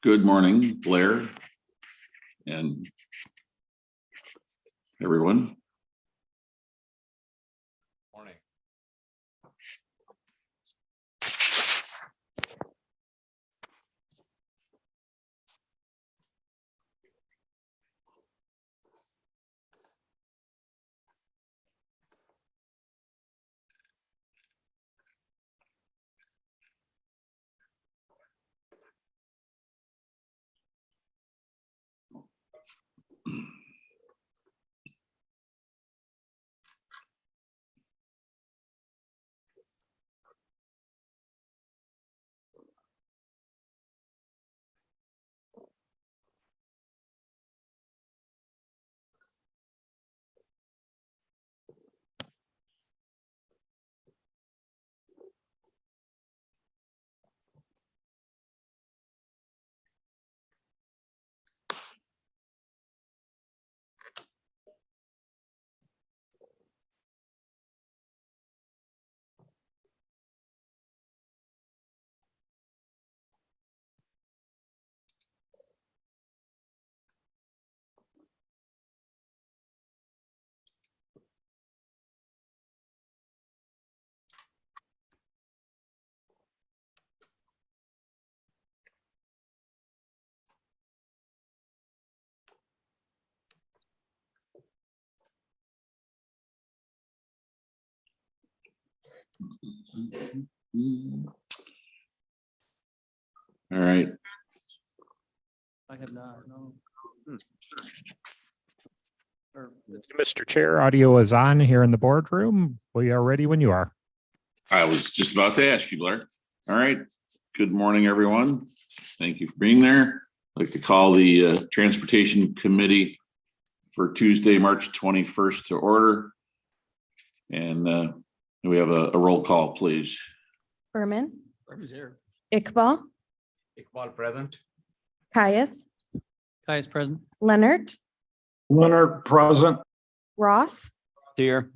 Good morning, Blair and everyone. Morning. All right. I have not, no. Mr. Chair, audio is on here in the boardroom. We are ready when you are. I was just about to ask you, Blair. All right. Good morning, everyone. Thank you for being there. I'd like to call the Transportation Committee for Tuesday, March 21st to order. And we have a roll call, please. Berman, Berman's here. Iqbal, Iqbal present. Caius, Caius present. Leonard, Leonard present. Roth, Here.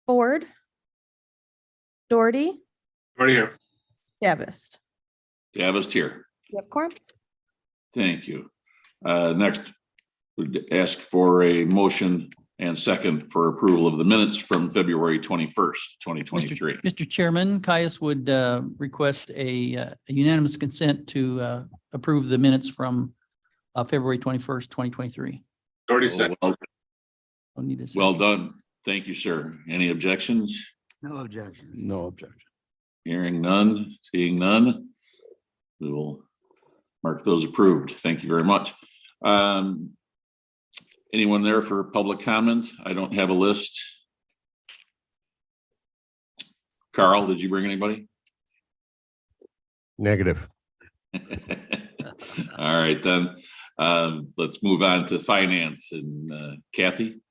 Ford, Doherty, Right here. Davis. Davis here. Yep, quorum. Thank you. Next, we'd ask for a motion and second for approval of the minutes from February 21st, 2023. Mr. Chairman, Caius would request a unanimous consent to approve the minutes from February 21st, 2023. Already said. Well, Don't need to say. well done. Thank you, sir. Any objections? No objection. No objection. Hearing none, seeing none. We will mark those approved. Thank you very much. Anyone there for public comment? I don't have a list. Carl, did you bring anybody? Negative. All right, then. Let's move on to finance and Kathy.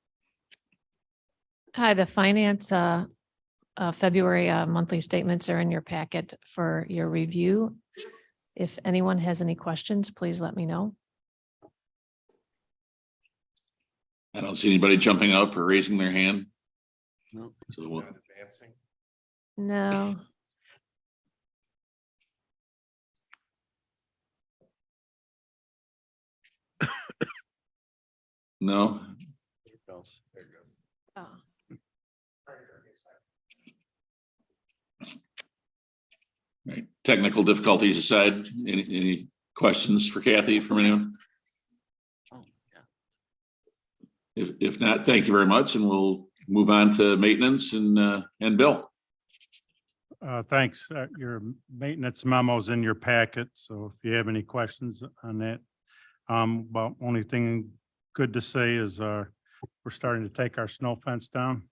Hi, the finance February monthly statements are in your packet for your review. If anyone has any questions, please let me know. I don't see anybody jumping up or raising their hand. No. So we'll- No. no, Oh. right. Technical difficulties aside, any questions for Kathy from anyone? If not, thank you very much, and we'll move on to maintenance and Bill. Thanks. Your maintenance memo's in your packet, so if you have any questions on that. Well, only thing good to say is we're starting to take our snow fence down.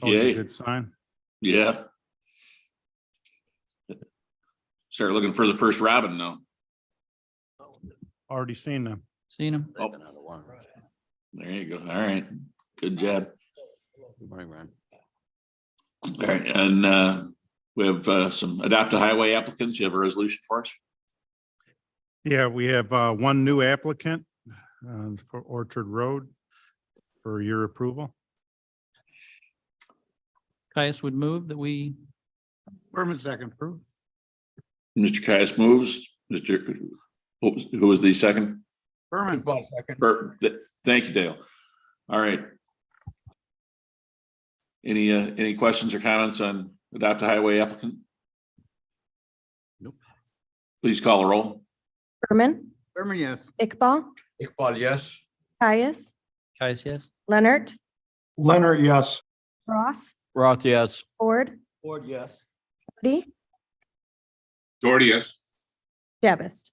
Always Yay. a good sign. Yeah. Start looking for the first robin now. already seen them. Seen him? Oh, there you go. All right. Good job. Good morning, Ron. All right, and we have some adopt a highway applicants. You have a resolution for us? Yeah, we have one new applicant for Orchard Road for your approval. Caius would move that we Berman second. approve. Mr. Caius moves. Mr. Who was the second? Berman. Second. Thank you, Dale. All right. Any questions or comments on adopt a highway applicant? Nope. Please call the roll. Berman, Berman, yes. Iqbal, Iqbal, yes. Caius, Caius, yes. Leonard, Leonard, yes. Roth, Roth, yes. Ford, Ford, yes. Doherty, Doherty, yes. Davis.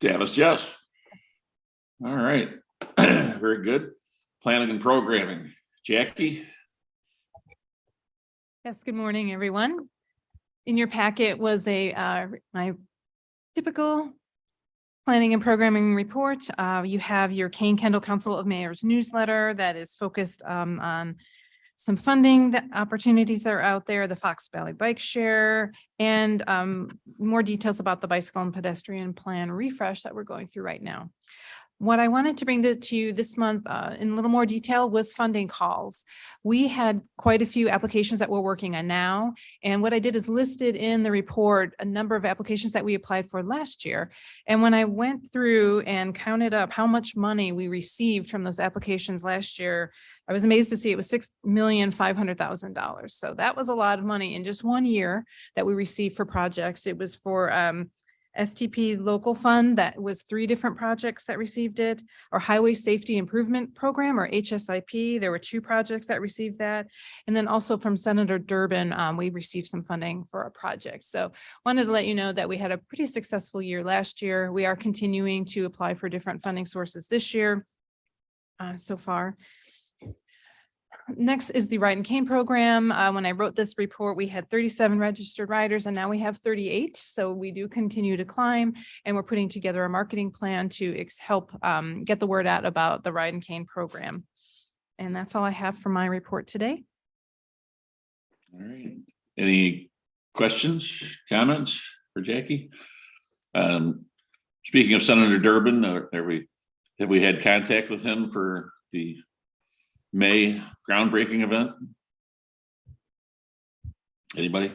Davis, yes. All right. Very good. Planning and programming. Jackie? Yes, good morning, everyone. In your packet was my typical planning and programming report. You have your Kane Kendall Council of Mayors newsletter that is focused on some funding that opportunities that are out there, the Fox Valley Bike Share, and more details about the bicycle and pedestrian plan refresh that we're going through right now. What I wanted to bring to you this month in a little more detail was funding calls. We had quite a few applications that we're working on now. And what I did is listed in the report a number of applications that we applied for last year. And when I went through and counted up how much money we received from those applications last year, I was amazed to see it was $6,500,000. So that was a lot of money in just 1 year that we received for projects. It was for STP local fund, that was 3 different projects that received it, or Highway Safety Improvement Program, or HSIP. There were 2 projects that received that. And then also from Senator Durbin, we received some funding for a project. So wanted to let you know that we had a pretty successful year last year. We are continuing to apply for different funding sources this year so far. Next is the Ride and Cane program. When I wrote this report, we had 37 registered riders and now we have 38. So we do continue to climb, and we're putting together a marketing plan to help get the word out about the Ride and Cane program. And that's all I have for my report today. All right. Any questions, comments for Jackie? Speaking of Senator Durbin, have we had contact with him for the May groundbreaking event? Anybody?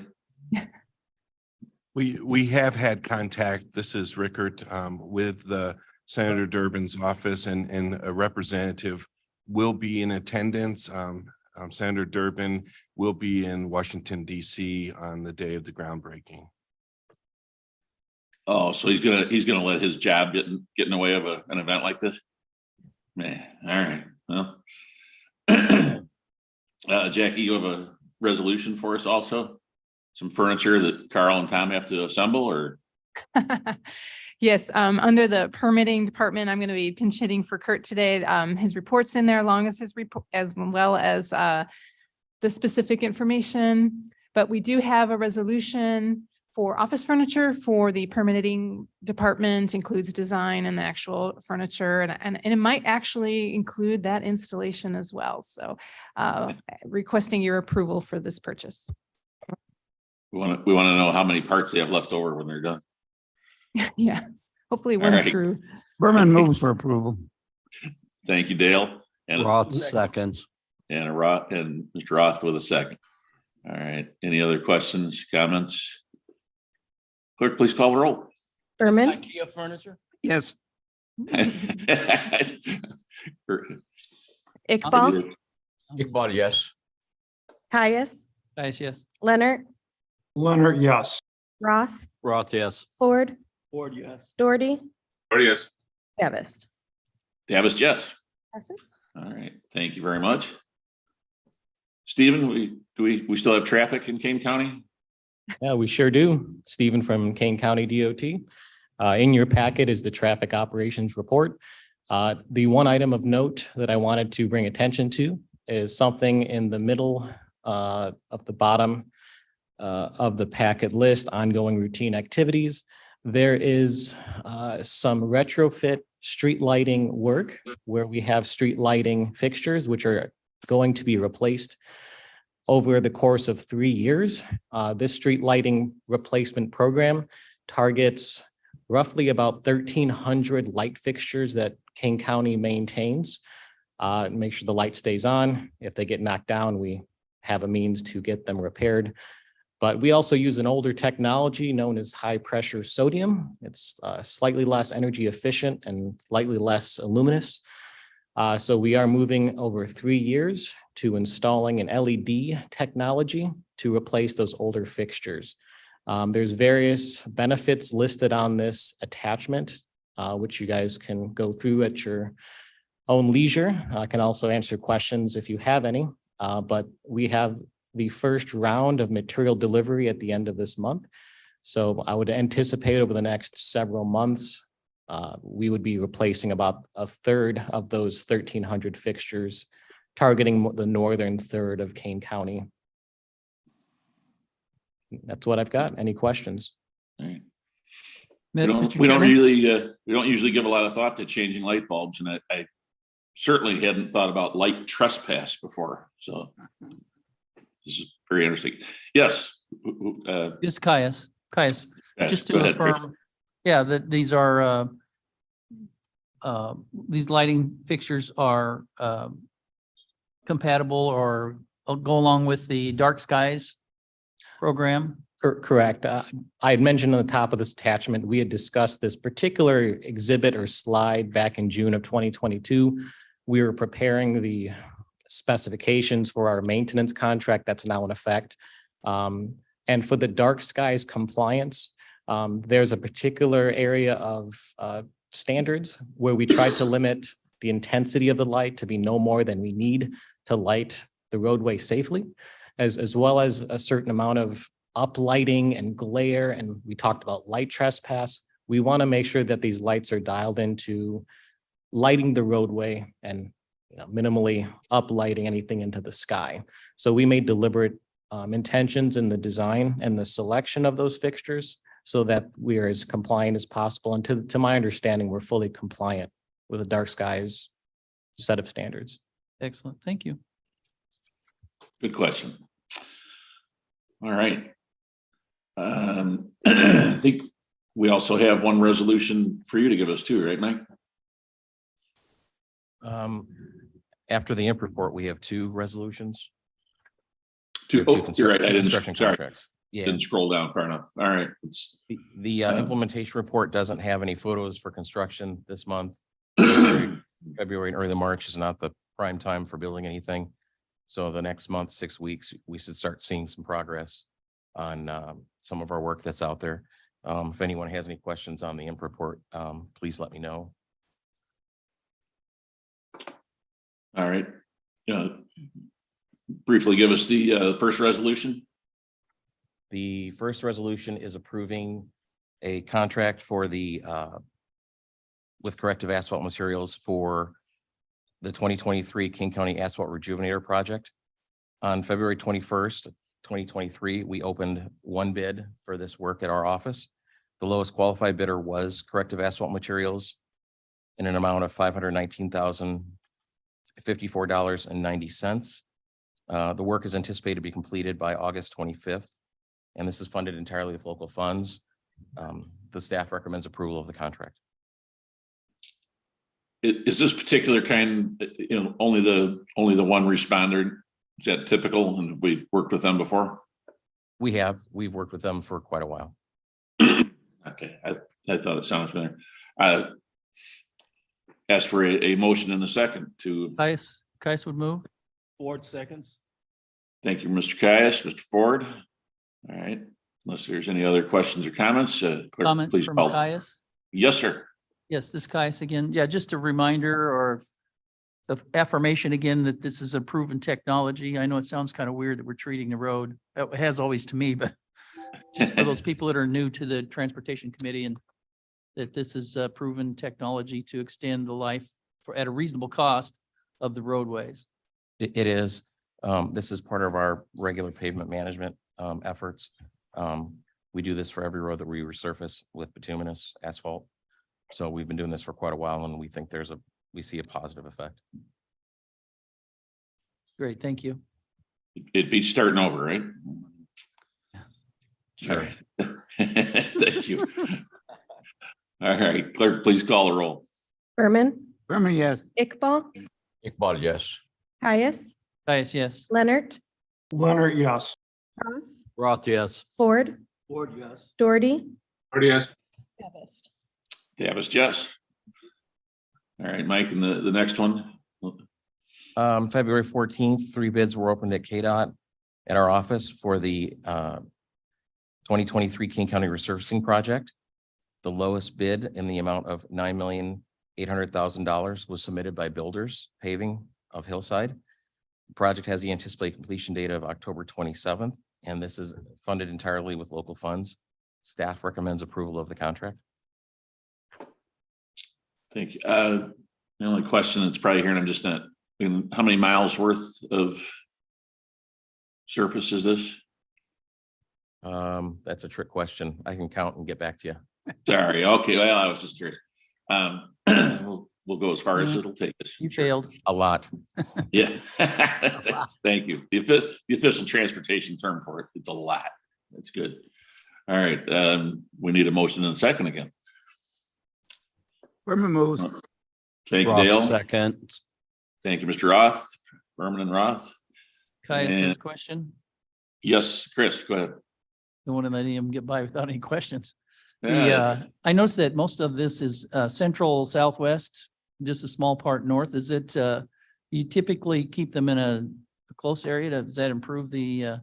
We have had contact. This is Rickard with the Senator Durbin's office, and a representative will be in attendance. Senator Durbin will be in Washington, DC on the day of the groundbreaking. Oh, so he's gonna let his job get in the way of an event like this? Man, all right. Well, Jackie, you have a resolution for us also? Some furniture that Carl and Tom have to assemble, or? Yes, under the permitting department, I'm going to be pinch hitting for Kurt today. His report's in there along as his report, as well as the specific information. But we do have a resolution for office furniture for the permitting department, includes design and the actual furniture, and it might actually include that installation as well. So requesting your approval for this purchase. We want to know how many parts they have left over when they're done. Yeah, hopefully All one right. screw. Berman moves for approval. Thank you, Dale. And Roth seconds. and Mr. Roth with a second. All right. Any other questions, comments? Clerk, please call the roll. Berman, Furniture? Yes. Iqbal, Iqbal, yes. Caius, Caius, yes. Leonard, Leonard, yes. Roth, Roth, yes. Ford, Ford, yes. Doherty, Doherty, yes. Davis. Davis, yes. Passes. All right. Thank you very much. Stephen, we still have traffic in Kane County? Yeah, we sure do. Stephen from Kane County DOT. In your packet is the traffic operations report. The one item of note that I wanted to bring attention to is something in the middle of the bottom of the packet list, ongoing routine activities. There is some retrofit street lighting work where we have street lighting fixtures, which are going to be replaced over the course of 3 years. This street lighting replacement program targets roughly about 1,300 light fixtures that Kane County maintains. Make sure the light stays on. If they get knocked down, we have a means to get them repaired. But we also use an older technology known as high pressure sodium. It's slightly less energy efficient and slightly less luminous. So we are moving over 3 years to installing an LED technology to replace those older fixtures. There's various benefits listed on this attachment, which you guys can go through at your own leisure. I can also answer questions if you have any, but we have the first round of material delivery at the end of this month. So I would anticipate over the next several months, we would be replacing about a third of those 1,300 fixtures, targeting the northern third of Kane County. That's what I've got. Any questions? All right. Mr. We don't Chairman? usually give a lot of thought to changing light bulbs, and I certainly hadn't thought about light trespass before. So this is very interesting. Yes. This is Caius. Caius, Yes, just go to ahead, Rich. affirm, yeah, that these are, these lighting fixtures are compatible or go along with the dark skies program? Correct. I had mentioned on the top of this attachment, we had discussed this particular exhibit or slide back in June of 2022. We were preparing the specifications for our maintenance contract that's now in effect. And for the dark skies compliance, there's a particular area of standards where we tried to limit the intensity of the light to be no more than we need to light the roadway safely, as well as a certain amount of uplighting and glare. And we talked about light trespass. We want to make sure that these lights are dialed into lighting the roadway and minimally uplighting anything into the sky. So we made deliberate intentions in the design and the selection of those fixtures so that we are as compliant as possible. And to my understanding, we're fully compliant with the dark skies set of standards. Excellent. Thank you. Good question. All right. I think we also have one resolution for you to give us too, right, Mike? After the imp report, we have 2 resolutions. You're right. I didn't, Construction sorry, contracts. Yeah, didn't scroll down far enough. All right. the implementation report doesn't have any photos for construction this month. February and early March is not the prime time for building anything. So the next month, 6 weeks, we should start seeing some progress on some of our work that's out there. If anyone has any questions on the imp report, please let me know. All right. Briefly give us the first resolution. The first resolution is approving a contract for the with Corrective Asphalt Materials for the 2023 King County Asphalt Rejuvenator Project. On February 21st, 2023, we opened one bid for this work at our office. The lowest qualified bidder was Corrective Asphalt Materials in an amount of $519,054.90. The work is anticipated to be completed by August 25th, and this is funded entirely with local funds. The staff recommends approval of the contract. Is this particular kind, only the one responder? Is that typical? And have we worked with them before? We've worked with them for quite a while. Okay, I thought it sounded familiar. Ask for a motion in a second to. Caius would move. Ford seconds. Thank you, Mr. Caius. Mr. Ford. All right, unless there's any other questions or comments, clerk, Comment please from call. Caius. Yes, sir. Yes, this is Caius again. Yeah, just a reminder or of affirmation again that this is a proven technology. I know it sounds kind of weird that we're treating the road. It has always to me, but just for those people that are new to the Transportation Committee, and that this is a proven technology to extend the life at a reasonable cost of the roadways. It is. This is part of our regular pavement management efforts. We do this for every road that we resurface with bituminous asphalt. So we've been doing this for quite a while and we think we see a positive effect. Great, thank you. It'd be starting over, right? Sure. Thank you. All right, clerk, please call the roll. Berman, Berman, yes. Iqbal, Iqbal, yes. Caius, Caius, yes. Leonard, Leonard, yes. Roth, Roth, yes. Ford, Ford, yes. Doherty, Yes. Tempest. Davis, yes. All right, Mike, and the next one. February 14th, 3 bids were opened at KDOT at our office for the 2023 King County resurfacing project. The lowest bid in the amount of $9,800,000 was submitted by Builders Paving of Hillside. The project has the anticipated completion date of October 27th, and this is funded entirely with local funds. Staff recommends approval of the contract. Thank you. The only question that's probably here, and I'm just not, how many miles worth of surface is this? That's a trick question. I can count and get back to you. Sorry, okay, well, I was just curious. We'll go as far as it'll take us. You failed. A lot. Yeah. Thank you. The official transportation term for it, it's a lot. That's good. All right, we need a motion and a second again. Berman moves. Thank you, Dale. Second. Thank you, Mr. Roth, Berman and Roth. Caius And- has a question. Yes, Chris, go ahead. Don't want to let him get by without any questions. Yeah, I noticed that most of this is central southwest, just a small part north. Is it, you typically keep them in a close area? Does that improve the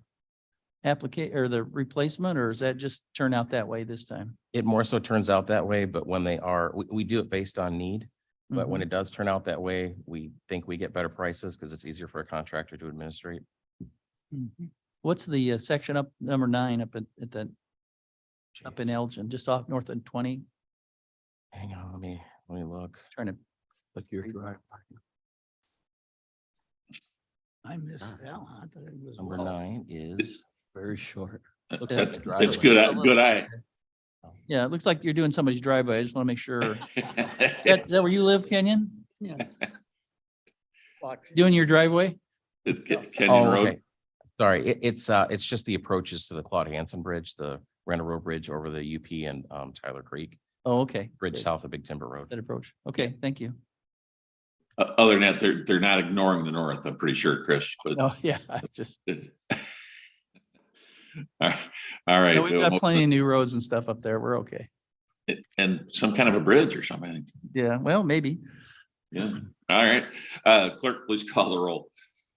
or the replacement, or does that just turn out that way this time? It more so turns out that way, but when they are, we do it based on need. But when it does turn out that way, we think we get better prices because it's easier for a contractor to administrate. What's the section up, number 9 up at that, up in Jeez. Elgin, just off north of 20? Hang on, let me look. Trying to, Look your drive. I missed that one. I thought it was. Number 9 is. Very short. that's good eye. yeah, it looks like you're doing somebody's driveway. I just want to make sure. Is that where you live, Kenyon? Yes. Doing your driveway? Kenyon Road. Okay. Sorry, it's just the approaches to the Claude Hansen Bridge, the Render Road Bridge over the UP and Tyler Creek Oh, okay. Bridge Good. south of Big Timber Road. That approach. Okay, thank you. Other than that, they're not ignoring the north, I'm pretty sure, Chris, but. Oh, yeah, I just, All right. no, we've got plenty of new roads and stuff up there. We're okay. And some kind of a bridge or something. Yeah, well, maybe. Yeah. All right. Clerk, please call the roll.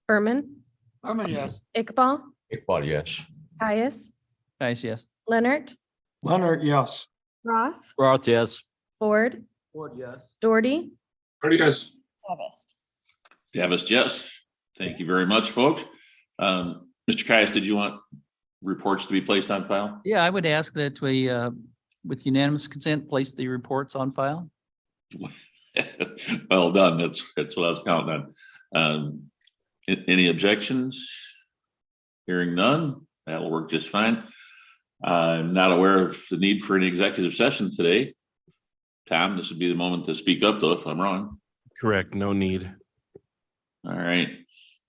Berman, Berman, yes. Iqbal, Iqbal, yes. Caius, Guys, yes. Leonard, Leonard, yes. Roth, Roth, yes. Ford, Ford, yes. Doherty, Yes. Tempest. Davis, yes. Thank you very much, folks. Mr. Caius, did you want reports to be placed on file? Yeah, I would ask that we, with unanimous consent, place the reports on file. Well done. That's what I was counting on. Any objections? Hearing none, that'll work just fine. I'm not aware of the need for any executive session today. Tom, this would be the moment to speak up though, if I'm wrong. Correct, no need. All right.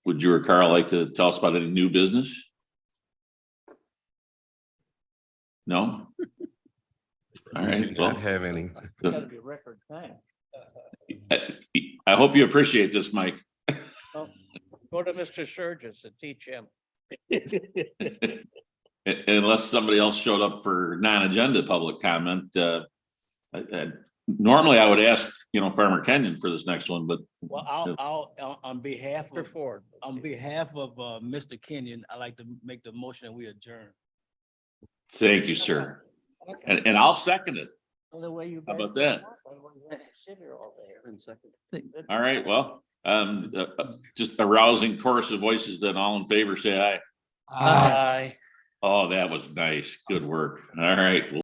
Would you or Carl like to tell us about any new business? No? All right. Do not have any. Gotta be a record time. I hope you appreciate this, Mike. Go to Mr. Surges and teach him. Unless somebody else showed up for non-agenda public comment, normally I would ask, Farmer Kenyon for this next one, but. Well, I'll, on behalf of, Mr. Kenyon, I'd like to make the motion that we adjourn. Thank you, sir. And I'll second it. The way you. How about that? All right, well, just a rousing chorus of voices, then all in favor, say aye. Aye. Oh, that was nice. Good work. All right.